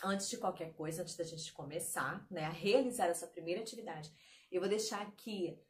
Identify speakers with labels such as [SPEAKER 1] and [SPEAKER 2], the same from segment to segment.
[SPEAKER 1] antes de qualquer coisa, antes da gente começar, né, a realizar essa primeira atividade, eu vou deixar aqui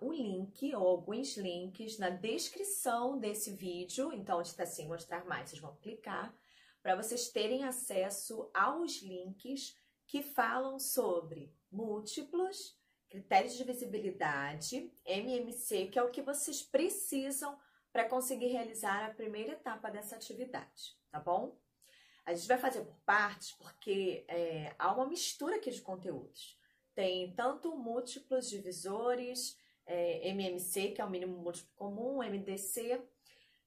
[SPEAKER 1] um link ou alguns links na descrição desse vídeo. Então, onde está assim, mostrar mais, vocês vão clicar para vocês terem acesso aos links que falam sobre múltiplos, critérios de visibilidade, MMC, que é o que vocês precisam para conseguir realizar a primeira etapa dessa atividade, tá bom? A gente vai fazer por partes porque há uma mistura aqui de conteúdos. Tem tanto múltiplos divisores, MMC, que é o mínimo múltiplo comum, MDC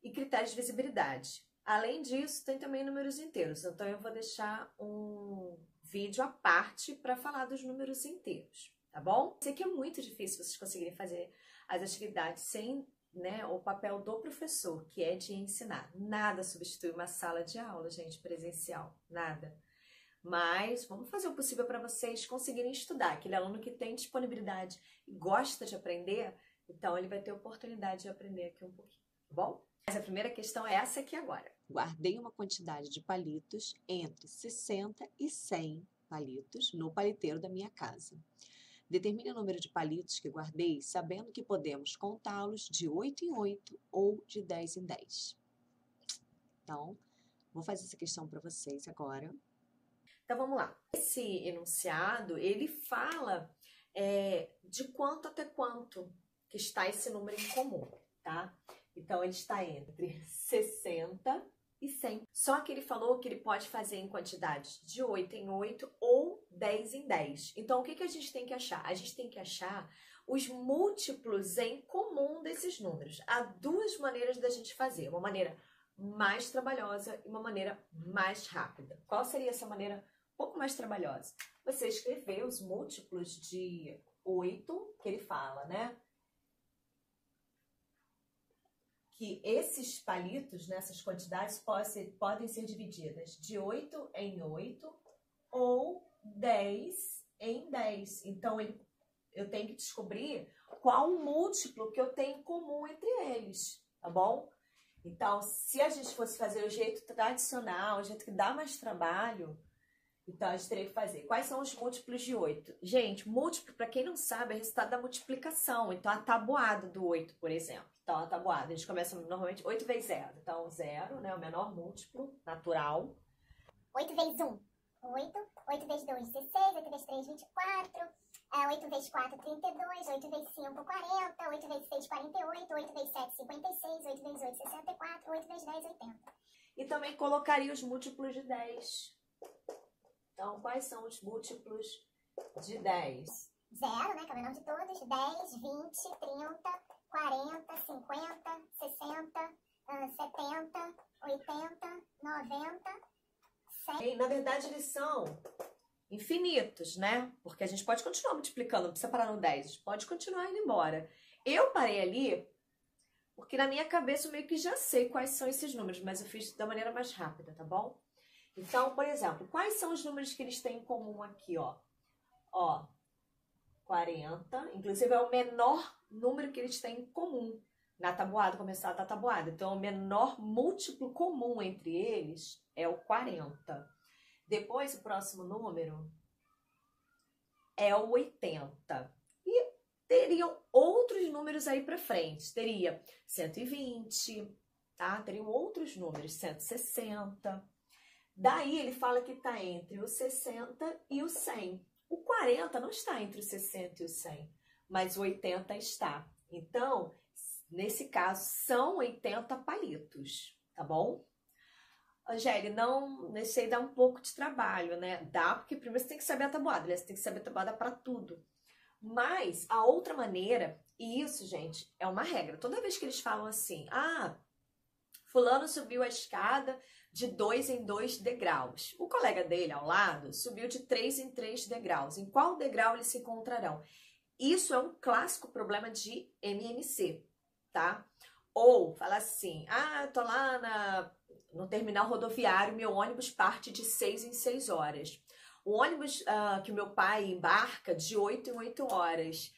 [SPEAKER 1] e critérios de visibilidade. Além disso, tem também números inteiros. Então, eu vou deixar um vídeo à parte para falar dos números inteiros, tá bom? Sei que é muito difícil vocês conseguirem fazer as atividades sem, né, o papel do professor, que é de ensinar. Nada substitui uma sala de aula, gente, presencial. Nada. Mas vamos fazer o possível para vocês conseguirem estudar. Aquele aluno que tem disponibilidade e gosta de aprender, então ele vai ter oportunidade de aprender aqui um pouquinho, tá bom? Mas a primeira questão é essa aqui agora.
[SPEAKER 2] Guardei uma quantidade de palitos entre 60 e 100 palitos no paliteiro da minha casa. Determine o número de palitos que guardei, sabendo que podemos contá-los de 8 em 8 ou de 10 em 10. Então, vou fazer essa questão para vocês agora.
[SPEAKER 1] Então, vamos lá. Esse enunciado, ele fala de quanto até quanto que está esse número em comum, tá? Então, ele está entre 60 e 100. Só que ele falou que ele pode fazer em quantidades de 8 em 8 ou 10 em 10. Então, o que a gente tem que achar? A gente tem que achar os múltiplos em comum desses números. Há duas maneiras da gente fazer. Uma maneira mais trabalhosa e uma maneira mais rápida. Qual seria essa maneira um pouco mais trabalhosa? Você escrever os múltiplos de 8, que ele fala, né? Que esses palitos, nessas quantidades, podem ser divididas de 8 em 8 ou 10 em 10. Então, eu tenho que descobrir qual o múltiplo que eu tenho em comum entre eles, tá bom? Então, se a gente fosse fazer o jeito tradicional, o jeito que dá mais trabalho, então a gente teria que fazer. Quais são os múltiplos de 8? Gente, múltiplo, para quem não sabe, é resultado da multiplicação. Então, a tabuada do 8, por exemplo. Então, a tabuada, a gente começa normalmente 8 vezes 0. Então, 0, né, o menor múltiplo natural.
[SPEAKER 3] 8 vezes 1, 8. 8 vezes 2, 16. 8 vezes 3, 24. 8 vezes 4, 32. 8 vezes 5, 40. 8 vezes 6, 48. 8 vezes 7, 56. 8 vezes 8, 64. 8 vezes 10, 80.
[SPEAKER 1] E também colocaria os múltiplos de 10. Então, quais são os múltiplos de 10?
[SPEAKER 3] 0, né, que é o menor de todos. 10, 20, 30, 40, 50, 60, 70, 80, 90, 100.
[SPEAKER 1] Na verdade, eles são infinitos, né? Porque a gente pode continuar multiplicando, não precisa parar no 10. A gente pode continuar indo embora. Eu parei ali porque na minha cabeça eu meio que já sei quais são esses números, mas eu fiz da maneira mais rápida, tá bom? Então, por exemplo, quais são os números que eles têm em comum aqui, ó? Ó, 40, inclusive é o menor número que eles têm em comum na tabuada, começar da tabuada. Então, o menor múltiplo comum entre eles é o 40. Depois, o próximo número é o 80. E teriam outros números aí pra frente. Teria 120, tá? Teriam outros números, 160. Daí, ele fala que está entre o 60 e o 100. O 40 não está entre o 60 e o 100, mas o 80 está. Então, nesse caso, são 80 palitos, tá bom? Angélica, não sei dar um pouco de trabalho, né? Dá, porque primeiro você tem que saber a tabuada, né? Você tem que saber a tabuada para tudo. Mas a outra maneira, e isso, gente, é uma regra. Toda vez que eles falam assim, fulano subiu a escada de 2 em 2 degraus. O colega dele ao lado subiu de 3 em 3 degraus. Em qual degrau eles se encontrarão? Isso é um clássico problema de MMC, tá? Ou fala assim, tô lá no terminal rodoviário, meu ônibus parte de 6 em 6 horas. O ônibus que o meu pai embarca de 8 em 8 horas.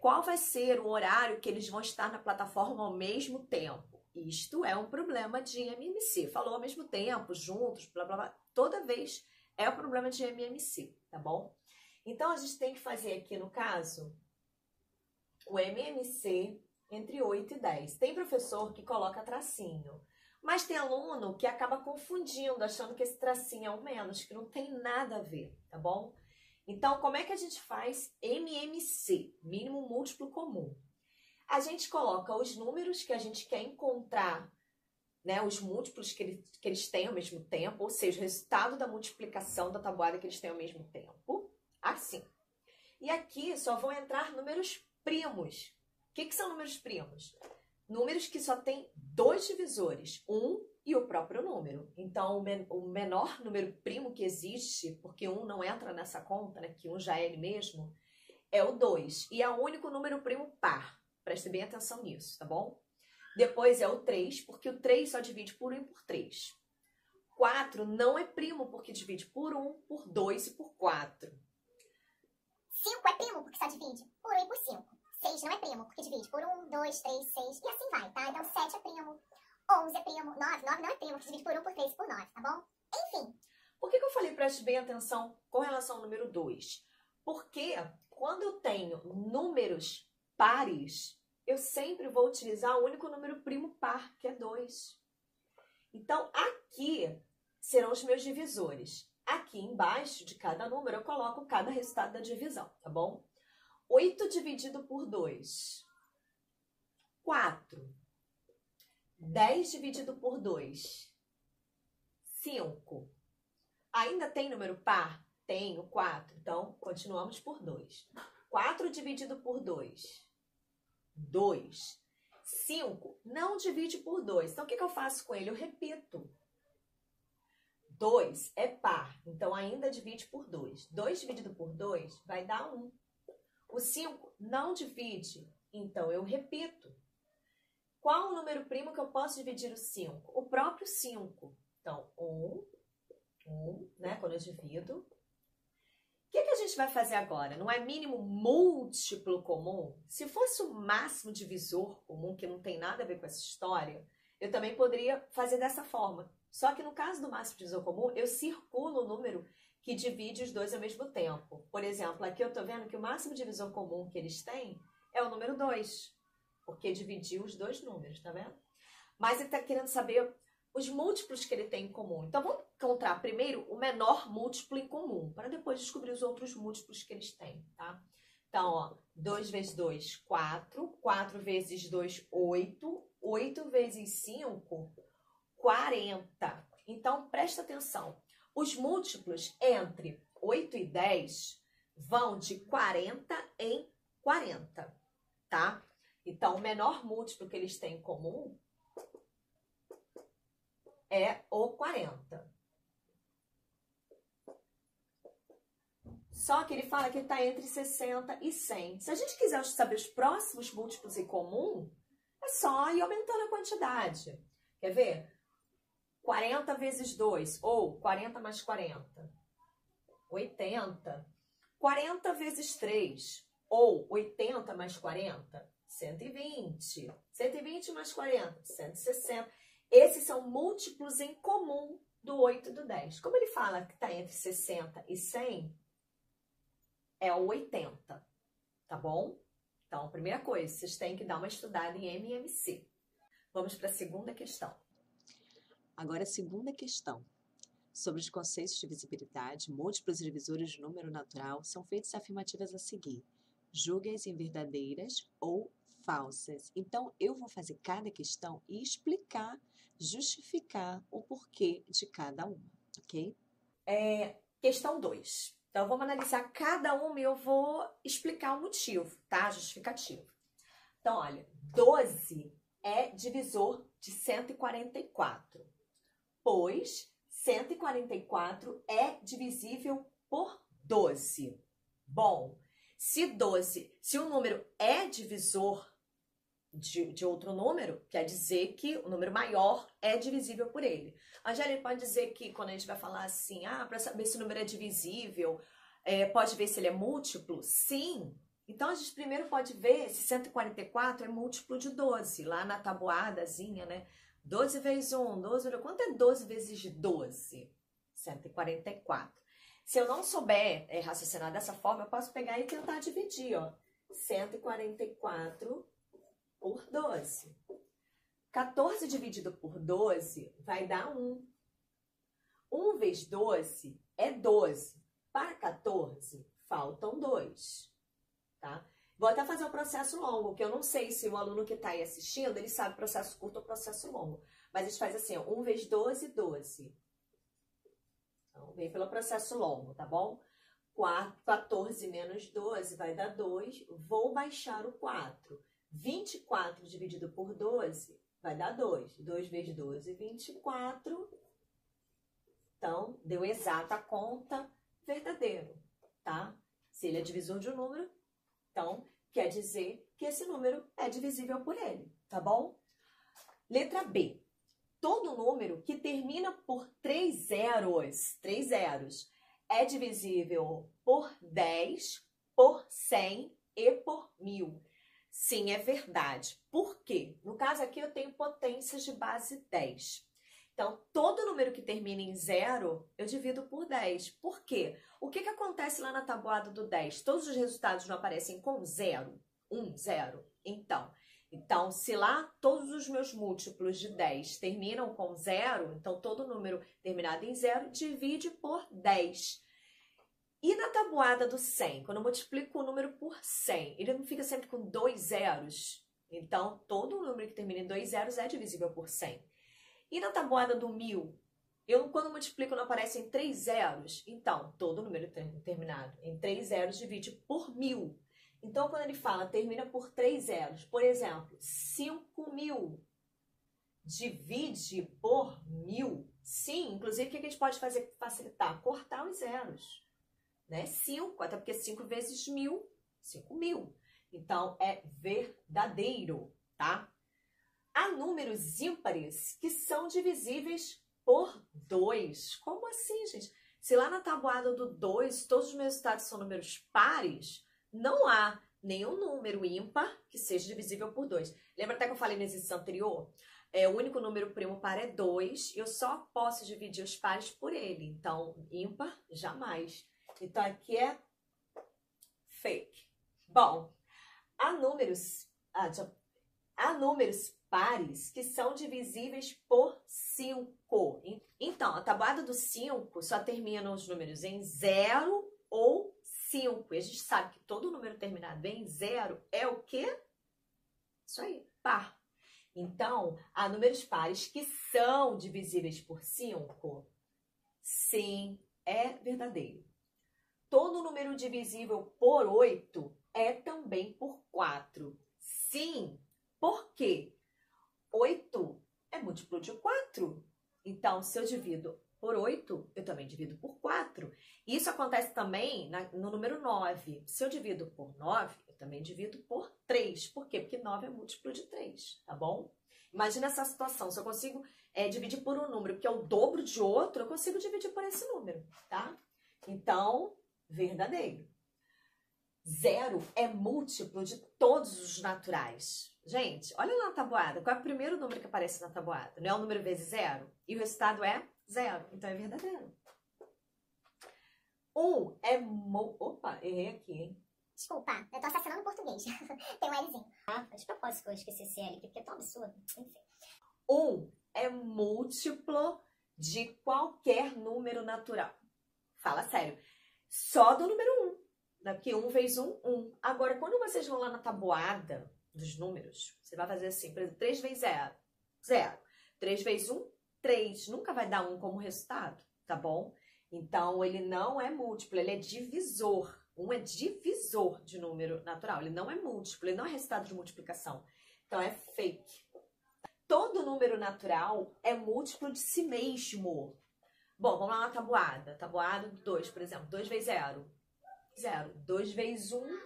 [SPEAKER 1] Qual vai ser o horário que eles vão estar na plataforma ao mesmo tempo? Isto é um problema de MMC. Falou ao mesmo tempo, juntos, blá, blá, blá. Toda vez é o problema de MMC, tá bom? Então, a gente tem que fazer aqui, no caso, o MMC entre 8 e 10. Tem professor que coloca tracinho, mas tem aluno que acaba confundindo, achando que esse tracinho é um menos, que não tem nada a ver, tá bom? Então, como é que a gente faz MMC, mínimo múltiplo comum? A gente coloca os números que a gente quer encontrar, né, os múltiplos que eles têm ao mesmo tempo, ou seja, o resultado da multiplicação da tabuada que eles têm ao mesmo tempo, assim. E aqui só vão entrar números primos. O que são números primos? Números que só têm 2 divisores, 1 e o próprio número. Então, o menor número primo que existe, porque 1 não entra nessa conta, né, que 1 já é ele mesmo, é o 2. E é o único número primo par. Preste bem atenção nisso, tá bom? Depois é o 3, porque o 3 só divide por 1 e por 3. 4 não é primo, porque divide por 1, por 2 e por 4.
[SPEAKER 3] 5 é primo, porque só divide por 1 e por 5. 6 não é primo, porque divide por 1, 2, 3, 6 e assim vai, tá? Então 7 é primo, 11 é primo, 9 não é primo, porque divide por 1, por 3 e por 9, tá bom? Enfim.
[SPEAKER 1] Por que eu falei preste bem atenção com relação ao número 2? Porque quando eu tenho números pares, eu sempre vou utilizar o único número primo par, que é 2. Então, aqui serão os meus divisores. Aqui embaixo de cada número eu coloco cada resultado da divisão, tá bom? 8 dividido por 2, 4. 10 dividido por 2, 5. Ainda tem número par? Tem o 4. Então, continuamos por 2. 4 dividido por 2, 2. 5 não divide por 2. Então, o que eu faço com ele? Eu repito. 2 é par, então ainda divide por 2. 2 dividido por 2 vai dar 1. O 5 não divide, então eu repito. Qual o número primo que eu posso dividir o 5? O próprio 5. Então, 1, né, quando eu divido. O que a gente vai fazer agora? Não é mínimo múltiplo comum? Se fosse o máximo divisor comum, que não tem nada a ver com essa história, eu também poderia fazer dessa forma. Só que no caso do máximo divisor comum, eu circulo o número que divide os dois ao mesmo tempo. Por exemplo, aqui eu estou vendo que o máximo divisor comum que eles têm é o número 2, porque dividiu os dois números, tá vendo? Mas ele está querendo saber os múltiplos que ele tem em comum. Então, vamos encontrar primeiro o menor múltiplo em comum, para depois descobrir os outros múltiplos que eles têm, tá? Então, ó, 2 vezes 2, 4. 4 vezes 2, 8. 8 vezes 5, 40. Então, presta atenção. Os múltiplos entre 8 e 10 vão de 40 em 40, tá? Então, o menor múltiplo que eles têm em comum é o 40. Só que ele fala que está entre 60 e 100. Se a gente quiser saber os próximos múltiplos em comum, é só ir aumentando a quantidade. Quer ver? 40 vezes 2, ou 40 mais 40, 80. 40 vezes 3, ou 80 mais 40, 120. 120 mais 40, 160. Esses são múltiplos em comum do 8 e do 10. Como ele fala que está entre 60 e 100, é o 80, tá bom? Então, primeira coisa, vocês têm que dar uma estudada em MMC. Vamos para a segunda questão.
[SPEAKER 2] Agora, a segunda questão. Sobre os conceitos de divisibilidade, múltiplos e divisores de número natural, são feitas afirmativas a seguir. Julgue-as em verdadeiras ou falsas. Então, eu vou fazer cada questão e explicar, justificar o porquê de cada uma, ok?
[SPEAKER 1] Questão 2. Então, vamos analisar cada uma e eu vou explicar o motivo, tá? Justificativo. Então, olha, 12 é divisor de 144, pois 144 é divisível por 12. Bom, se um número é divisor de outro número, quer dizer que o número maior é divisível por ele. A Angélica pode dizer que quando a gente vai falar assim, para saber se o número é divisível, pode ver se ele é múltiplo? Sim. Então, a gente primeiro pode ver se 144 é múltiplo de 12, lá na tabuadazinha, né? 12 vezes 1, 12 vezes... Quanto é 12 vezes 12? 144. Se eu não souber raciocinar dessa forma, eu posso pegar e tentar dividir, ó. 144 por 12. 14 dividido por 12 vai dar 1. 1 vezes 12 é 12. Para 14, faltam 2. Tá? Vou até fazer um processo longo, que eu não sei se o aluno que está aí assistindo, ele sabe processo curto ou processo longo. Mas a gente faz assim, ó, 1 vezes 12, 12. Então, vem pelo processo longo, tá bom? 14 menos 12 vai dar 2. Vou baixar o 4. 24 dividido por 12 vai dar 2. 2 vezes 12, 24. Então, deu exata a conta, verdadeiro, tá? Se ele é divisor de um número, então quer dizer que esse número é divisível por ele, tá bom? Letra B. Todo número que termina por 3 zeros, é divisível por 10, por 100 e por 1000. Sim, é verdade. Por quê? No caso aqui eu tenho potências de base 10. Então, todo número que termina em 0, eu divido por 10. Por quê? O que acontece lá na tabuada do 10? Todos os resultados não aparecem com 0? 1, 0. Então, se lá todos os meus múltiplos de 10 terminam com 0, então todo número terminado em 0 divide por 10. E na tabuada do 100, quando eu multiplico o número por 100, ele não fica sempre com 2 zeros? Então, todo número que termina em 2 zeros é divisível por 100. E na tabuada do 1000, quando multiplico não aparecem 3 zeros? Então, todo número terminado em 3 zeros divide por 1000. Então, quando ele fala termina por 3 zeros, por exemplo, 5.000 divide por 1000. Sim, inclusive o que a gente pode fazer para facilitar? Cortar os zeros. Né? 5, até porque 5 vezes 1000, 5.000. Então, é verdadeiro, tá? Há números ímpares que são divisíveis por 2. Como assim, gente? Se lá na tabuada do 2, todos os meus resultados são números pares, não há nenhum número ímpar que seja divisível por 2. Lembra até que eu falei no exercício anterior? O único número primo par é 2, eu só posso dividir os pares por ele. Então, ímpar, jamais. Então, aqui é fake. Bom, há números pares que são divisíveis por 5. Então, a tabuada do 5 só termina os números em 0 ou 5. E a gente sabe que todo número terminado em 0 é o quê? Isso aí, par. Então, há números pares que são divisíveis por 5? Sim, é verdadeiro. Todo número divisível por 8 é também por 4. Sim, por quê? 8 é múltiplo de 4. Então, se eu divido por 8, eu também divido por 4. Isso acontece também no número 9. Se eu divido por 9, eu também divido por 3. Por quê? Porque 9 é múltiplo de 3, tá bom? Imagina essa situação. Se eu consigo dividir por um número que é o dobro de outro, eu consigo dividir por esse número, tá? Então, verdadeiro. 0 é múltiplo de todos os naturais. Gente, olha lá na tabuada. Qual é o primeiro número que aparece na tabuada? Não é o número vezes 0? E o resultado é 0. Então, é verdadeiro. 1 é... Opa, errei aqui, hein?
[SPEAKER 3] Desculpa, eu tô assassinando português. Tem um Lzinho. De propósito que eu esqueci esse L, porque é tão absurdo. Enfim.
[SPEAKER 1] 1 é múltiplo de qualquer número natural. Fala sério. Só do número 1. Daqui 1 vezes 1, 1. Agora, quando vocês vão lá na tabuada dos números, você vai fazer assim, por exemplo, 3 vezes 0, 0. 3 vezes 1, 3. Nunca vai dar 1 como resultado, tá bom? Então, ele não é múltiplo, ele é divisor. 1 é divisor de número natural, ele não é múltiplo, ele não é resultado de multiplicação. Então, é fake. Todo número natural é múltiplo de si mesmo. Bom, vamos lá na tabuada. Tabuada do 2, por exemplo. 2 vezes 0. 0. 2 vezes 1,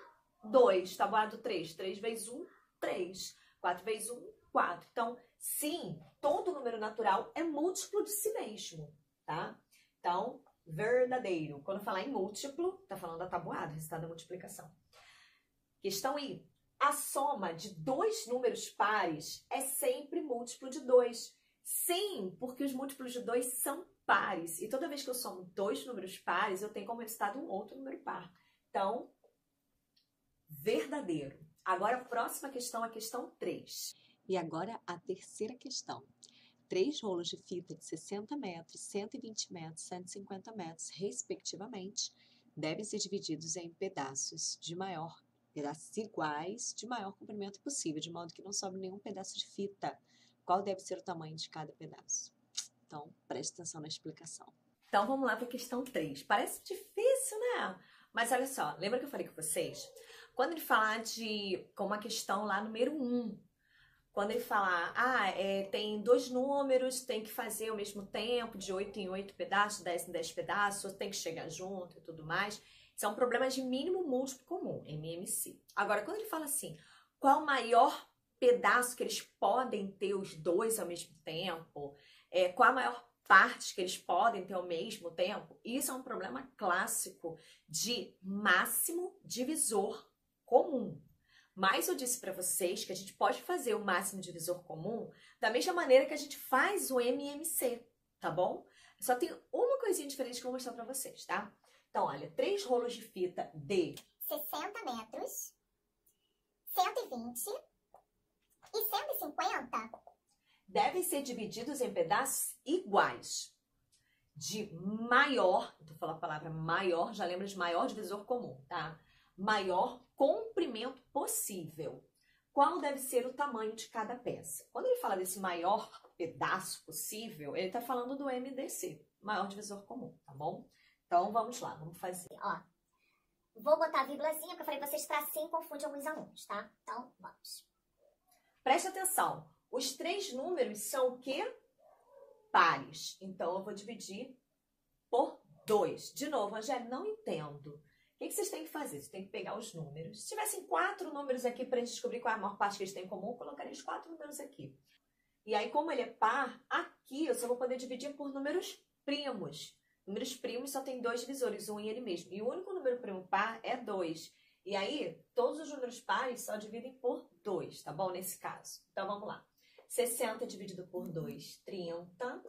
[SPEAKER 1] 2. Tabuada do 3. 3 vezes 1, 3. 4 vezes 1, 4. Então, sim, todo número natural é múltiplo de si mesmo, tá? Então, verdadeiro. Quando falar em múltiplo, tá falando da tabuada, resultado da multiplicação. Questão I. A soma de 2 números pares é sempre múltiplo de 2. Sim, porque os múltiplos de 2 são pares. E toda vez que eu somo 2 números pares, eu tenho como resultado um outro número par. Então, verdadeiro. Agora, a próxima questão é a questão 3.
[SPEAKER 2] E agora a terceira questão. 3 rolos de fita de 60 metros, 120 metros, 150 metros, respectivamente, devem ser divididos em pedaços iguais, de maior comprimento possível, de modo que não sobre nenhum pedaço de fita. Qual deve ser o tamanho de cada pedaço? Então, preste atenção na explicação.
[SPEAKER 1] Então, vamos lá para a questão 3. Parece difícil, né? Mas olha só, lembra que eu falei com vocês? Quando ele falar como a questão lá número 1, quando ele falar, tem 2 números, tem que fazer ao mesmo tempo, de 8 em 8 pedaços, 10 em 10 pedaços, tem que chegar junto e tudo mais, são problemas de mínimo múltiplo comum, MMC. Agora, quando ele fala assim, qual o maior pedaço que eles podem ter os dois ao mesmo tempo, qual a maior parte que eles podem ter ao mesmo tempo, isso é um problema clássico de máximo divisor comum. Mas eu disse para vocês que a gente pode fazer o máximo divisor comum da mesma maneira que a gente faz o MMC, tá bom? Só tem uma coisinha diferente que eu vou mostrar para vocês, tá? Então, olha, 3 rolos de fita de
[SPEAKER 3] 60 metros, 120 e 150
[SPEAKER 1] devem ser divididos em pedaços iguais. De maior, eu falo a palavra maior, já lembra de maior divisor comum, tá? Maior comprimento possível. Qual deve ser o tamanho de cada peça? Quando ele fala desse maior pedaço possível, ele está falando do MDC, maior divisor comum, tá bom? Então, vamos lá, vamos fazer.
[SPEAKER 3] Ó, vou botar a vírgulazinha, porque eu falei pra vocês tracinho confunde alguns alunos, tá? Então, vamos.
[SPEAKER 1] Preste atenção, os 3 números são o quê? Pares. Então, eu vou dividir por 2. De novo, Angélica, não entendo. O que vocês têm que fazer? Vocês têm que pegar os números. Se tivessem 4 números aqui para a gente descobrir qual é a maior parte que eles têm em comum, eu colocaria os 4 números aqui. E aí, como ele é par, aqui eu só vou poder dividir por números primos. Números primos só tem 2 divisores, um e ele mesmo. E o único número primo par é 2. E aí, todos os números pares só dividem por 2, tá bom? Nesse caso. Então, vamos lá. 60 dividido por 2, 30.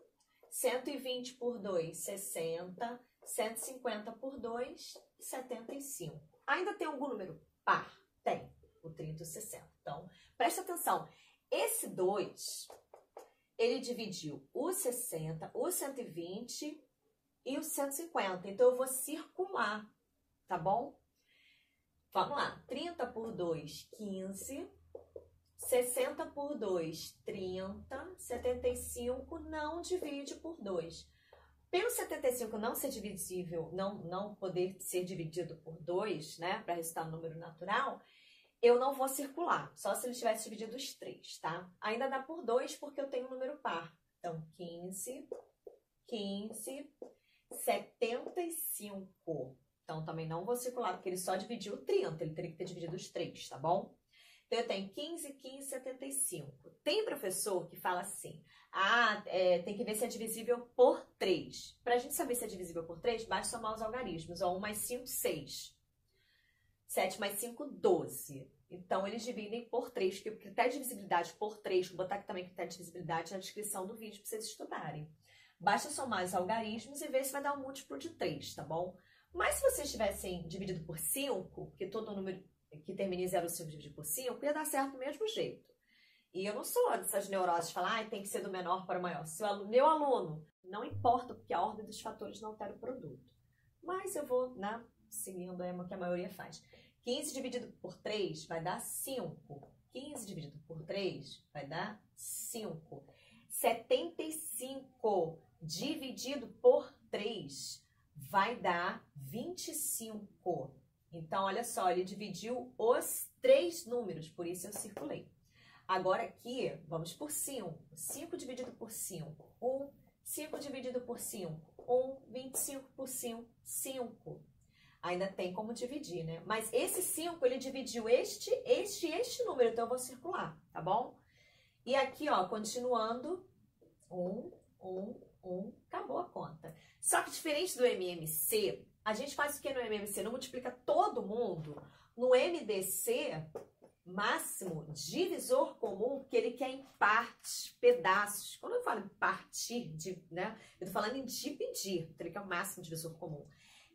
[SPEAKER 1] 120 por 2, 60. 150 por 2, 75. Ainda tem algum número par? Tem. O 30 e o 60. Então, presta atenção. Esse 2, ele dividiu o 60, o 120 e o 150. Então, eu vou circular, tá bom? Vamos lá. 30 por 2, 15. 60 por 2, 30. 75 não divide por 2. Pelo 75 não ser divisível, não poder ser dividido por 2, né, para resultar um número natural, eu não vou circular, só se ele tivesse dividido os 3, tá? Ainda dá por 2 porque eu tenho um número par. Então, 15, 15, 75. Então, também não vou circular, porque ele só dividiu 30, ele teria que ter dividido os 3, tá bom? Então, eu tenho 15, 15, 75. Tem professor que fala assim, tem que ver se é divisível por 3. Para a gente saber se é divisível por 3, basta somar os algarismos. 1 mais 5, 6. 7 mais 5, 12. Então, eles dividem por 3, porque o critério de divisibilidade por 3, vou botar aqui também critério de divisibilidade na descrição do vídeo para vocês estudarem. Basta somar os algarismos e ver se vai dar um múltiplo de 3, tá bom? Mas se vocês tivessem dividido por 5, porque todo número que termina em 0 ou 5 dividido por 5, ia dar certo do mesmo jeito. E eu não sou dessas neuroses de falar, tem que ser do menor para o maior. Se o meu aluno, não importa, porque a ordem dos fatores não altera o produto. Mas eu vou, né, seguindo o que a maioria faz. 15 dividido por 3 vai dar 5. 15 dividido por 3 vai dar 5. 75 dividido por 3 vai dar 25. Então, olha só, ele dividiu os 3 números, por isso eu circulei. Agora aqui, vamos por 5. 5 dividido por 5, 1. 5 dividido por 5, 1. 25 por 5, 5. Ainda tem como dividir, né? Mas esse 5, ele dividiu este número, então eu vou circular, tá bom? E aqui, ó, continuando, 1, 1, 1, acabou a conta. Só que diferente do MMC, a gente faz o que no MMC? Não multiplica todo mundo. No MDC, máximo divisor comum, porque ele quer em partes, pedaços. Quando eu falo em partir, né? Eu tô falando em dividir, que é o máximo divisor comum.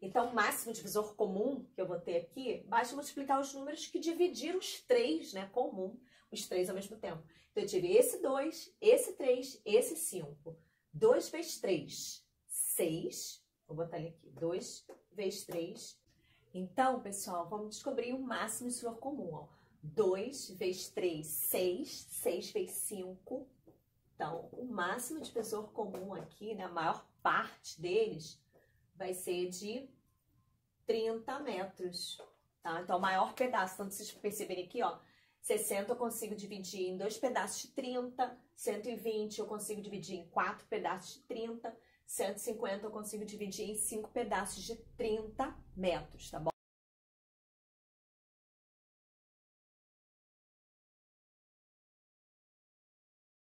[SPEAKER 1] Então, o máximo divisor comum que eu vou ter aqui, basta multiplicar os números que dividiram os 3, né? Comum, os 3 ao mesmo tempo. Então, eu tive esse 2, esse 3, esse 5. 2 vezes 3, 6. Vou botar ele aqui. 2 vezes 3. Então, pessoal, vamos descobrir o máximo divisor comum, ó. 2 vezes 3, 6. 6 vezes 5. Então, o máximo divisor comum aqui, né, a maior parte deles, vai ser de 30 metros, tá? Então, o maior pedaço, então, vocês perceberem aqui, ó, 60 eu consigo dividir em 2 pedaços de 30, 120 eu consigo dividir em 4 pedaços de 30, 150 eu consigo dividir em 5 pedaços de 30 metros, tá bom?